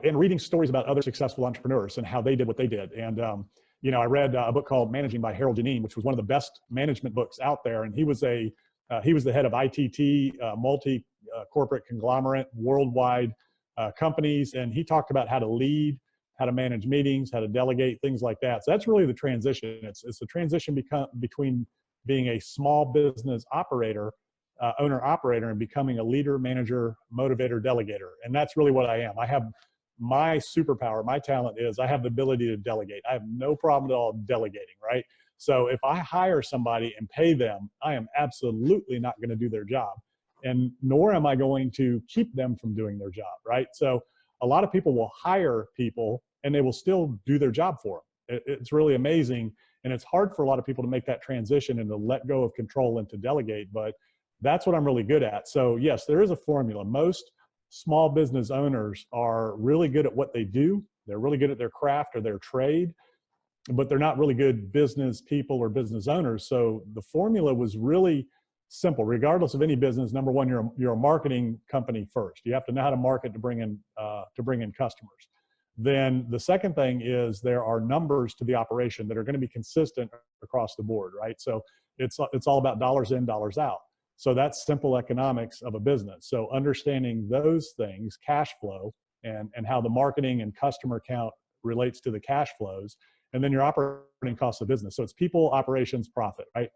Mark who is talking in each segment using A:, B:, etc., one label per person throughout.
A: and reading stories about other successful entrepreneurs and how they did what they did. And, I read a book called Managing by Harold Janine, which was one of the best management books out there. And he was the head of ITT, multi-corporate conglomerate, worldwide companies. And he talked about how to lead, how to manage meetings, how to delegate, things like that. So that's really the transition. It's the transition between being a small business operator, owner-operator, and becoming a leader, manager, motivator, delegator. And that's really what I am. I have my superpower, my talent is I have the ability to delegate. I have no problem at all delegating, right? So if I hire somebody and pay them, I am absolutely not going to do their job. And nor am I going to keep them from doing their job, right? So a lot of people will hire people and they will still do their job for them. It's really amazing. And it's hard for a lot of people to make that transition and to let go of control and to delegate, but that's what I'm really good at. So yes, there is a formula. Most small business owners are really good at what they do. They're really good at their craft or their trade, but they're not really good business people or business owners. So the formula was really simple. Regardless of any business, number one, you're a marketing company first. You have to know how to market to bring in customers. Then the second thing is there are numbers to the operation that are going to be consistent across the board, right? So it's all about dollars in, dollars out. So that's simple economics of a business. So understanding those things, cash flow, and how the marketing and customer count relates to the cash flows, and then your operating costs of business. So it's people, operations, profit, right?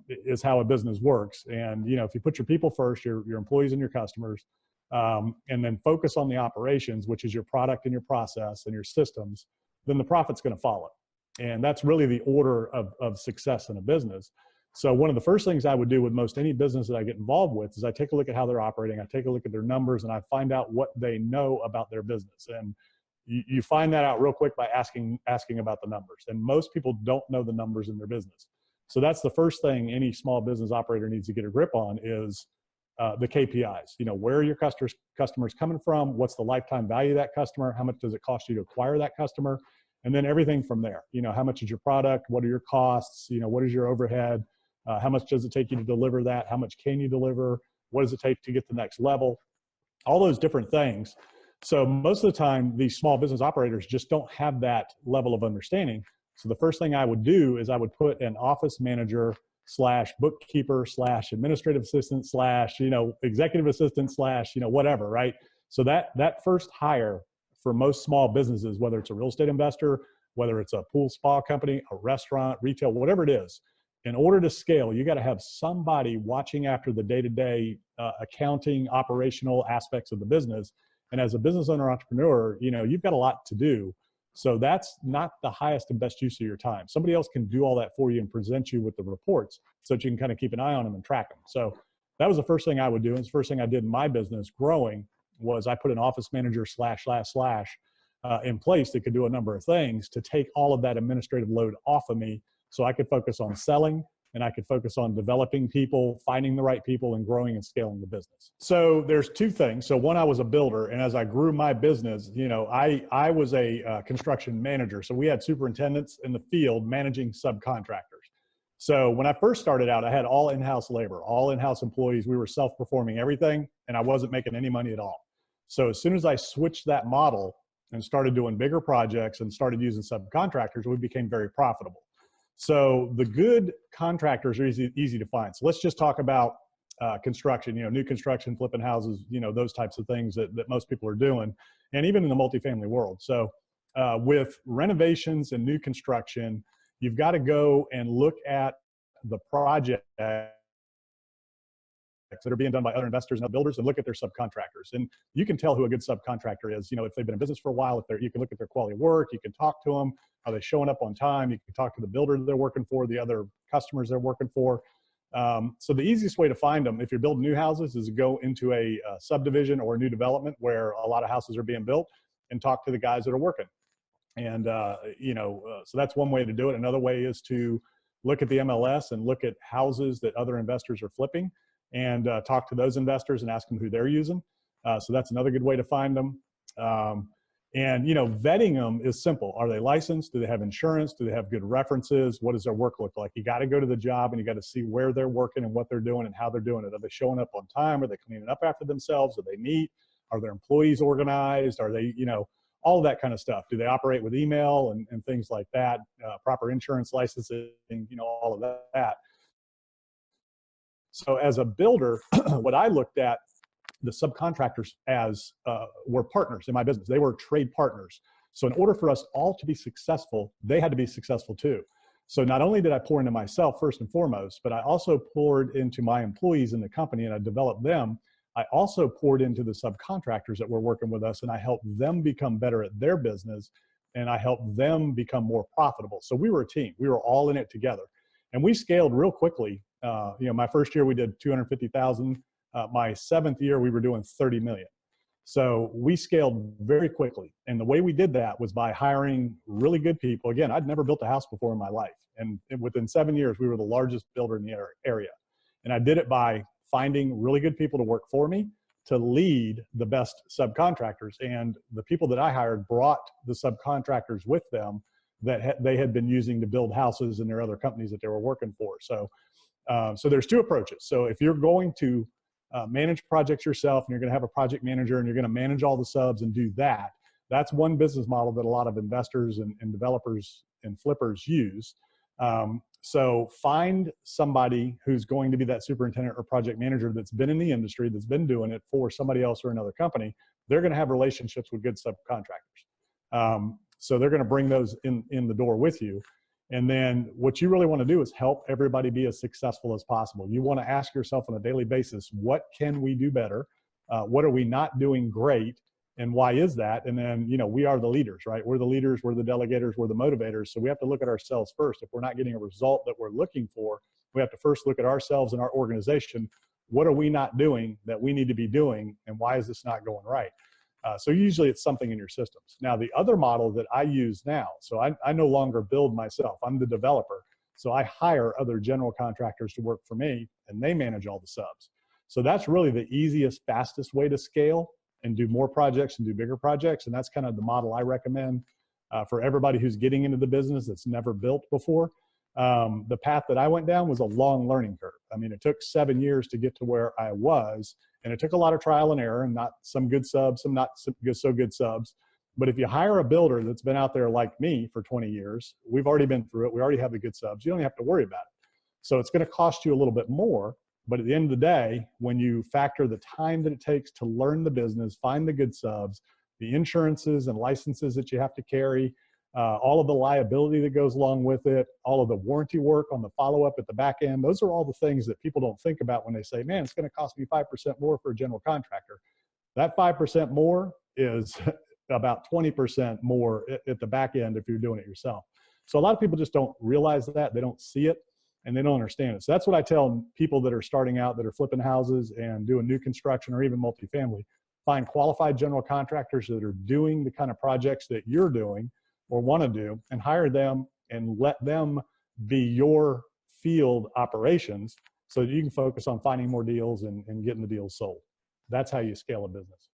A: Is how a business works. And if you put your people first, your employees and your customers, and then focus on the operations, which is your product and your process and your systems, then the profit's going to follow. And that's really the order of success in a business. So one of the first things I would do with most any business that I get involved with is I take a look at how they're operating, I take a look at their numbers, and I find out what they know about their business. And you find that out real quick by asking about the numbers. And most people don't know the numbers in their business. So that's the first thing any small business operator needs to get a grip on is the KPIs. Where are your customers coming from? What's the lifetime value of that customer? How much does it cost you to acquire that customer? And then everything from there. How much is your product? What are your costs? What is your overhead? How much does it take you to deliver that? How much can you deliver? What does it take to get to the next level? All those different things. So most of the time, these small business operators just don't have that level of understanding. So the first thing I would do is I would put an office manager / bookkeeper / administrative assistant / executive assistant / whatever, right? So that first hire for most small businesses, whether it's a real estate investor, whether it's a pool spa company, a restaurant, retail, whatever it is, in order to scale, you got to have somebody watching after the day-to-day accounting, operational aspects of the business. And as a business owner, entrepreneur, you've got a lot to do. So that's not the highest and best use of your time. Somebody else can do all that for you and present you with the reports so that you can kind of keep an eye on them and track them. So that was the first thing I would do. And it's the first thing I did in my business growing was I put an office manager / in place that could do a number of things to take all of that administrative load off of me so I could focus on selling and I could focus on developing people, finding the right people, and growing and scaling the business. So there's two things. So one, I was a builder, and as I grew my business, I was a construction manager. So we had superintendents in the field managing subcontractors. So when I first started out, I had all in-house labor, all in-house employees. We were self-performing everything, and I wasn't making any money at all. So as soon as I switched that model and started doing bigger projects and started using subcontractors, we became very profitable. So the good contractors are easy to find. So let's just talk about construction, new construction, flipping houses, those types of things that most people are doing, and even in the multifamily world. So with renovations and new construction, you've got to go and look at the projects that are being done by other investors and other builders and look at their subcontractors. And you can tell who a good subcontractor is. If they've been in business for a while, you can look at their quality of work, you can talk to them. Are they showing up on time? You can talk to the builder they're working for, the other customers they're working for. So the easiest way to find them if you're building new houses is to go into a subdivision or a new development where a lot of houses are being built and talk to the guys that are working. And, so that's one way to do it. Another way is to look at the MLS and look at houses that other investors are flipping and talk to those investors and ask them who they're using. So that's another good way to find them. And vetting them is simple. Are they licensed? Do they have insurance? Do they have good references? What does their work look like? You got to go to the job and you got to see where they're working and what they're doing and how they're doing it. Are they showing up on time? Are they cleaning up after themselves? Are they neat? Are their employees organized? Are they, all of that kind of stuff? Do they operate with email and things like that? Proper insurance licensing, all of that. So as a builder, what I looked at the subcontractors as were partners in my business. They were trade partners. So in order for us all to be successful, they had to be successful too. So not only did I pour into myself first and foremost, but I also poured into my employees in the company and I developed them. I also poured into the subcontractors that were working with us and I helped them become better at their business and I helped them become more profitable. So we were a team. We were all in it together. And we scaled real quickly. My first year we did 250,000. My 7th year we were doing 30 million. So we scaled very quickly. And the way we did that was by hiring really good people. Again, I'd never built a house before in my life. And within 7 years, we were the largest builder in the area. And I did it by finding really good people to work for me to lead the best subcontractors. And the people that I hired brought the subcontractors with them that they had been using to build houses in their other companies that they were working for. So there's two approaches. So if you're going to manage projects yourself and you're going to have a project manager and you're going to manage all the subs and do that, that's one business model that a lot of investors and developers and flippers use. So find somebody who's going to be that superintendent or project manager that's been in the industry, that's been doing it for somebody else or another company. They're going to have relationships with good subcontractors. So they're going to bring those in the door with you. And then what you really want to do is help everybody be as successful as possible. You want to ask yourself on a daily basis, what can we do better? What are we not doing great? And why is that? And then, we are the leaders, right? We're the leaders, we're the delegators, we're the motivators. So we have to look at ourselves first. If we're not getting a result that we're looking for, we have to first look at ourselves and our organization. What are we not doing that we need to be doing? And why is this not going right? So usually it's something in your systems. Now, the other model that I use now, so I no longer build myself, I'm the developer. So I hire other general contractors to work for me and they manage all the subs. So that's really the easiest, fastest way to scale and do more projects and do bigger projects. And that's kind of the model I recommend for everybody who's getting into the business that's never built before. The path that I went down was a long learning curve. I mean, it took 7 years to get to where I was, and it took a lot of trial and error and not some good subs, some not so good subs. But if you hire a builder that's been out there like me for 20 years, we've already been through it. We already have the good subs. You don't have to worry about it. So it's going to cost you a little bit more. But at the end of the day, when you factor the time that it takes to learn the business, find the good subs, the insurances and licenses that you have to carry, all of the liability that goes along with it, all of the warranty work on the follow-up at the back end, those are all the things that people don't think about when they say, man, it's going to cost me 5% more for a general contractor. That 5% more is about 20% more at the back end if you're doing it yourself. So a lot of people just don't realize that. They don't see it and they don't understand it. So that's what I tell people that are starting out, that are flipping houses and doing new construction or even multifamily. Find qualified general contractors that are doing the kind of projects that you're doing or want to do, and hire them and let them be your field operations so that you can focus on finding more deals and getting the deals sold. That's how you scale a business.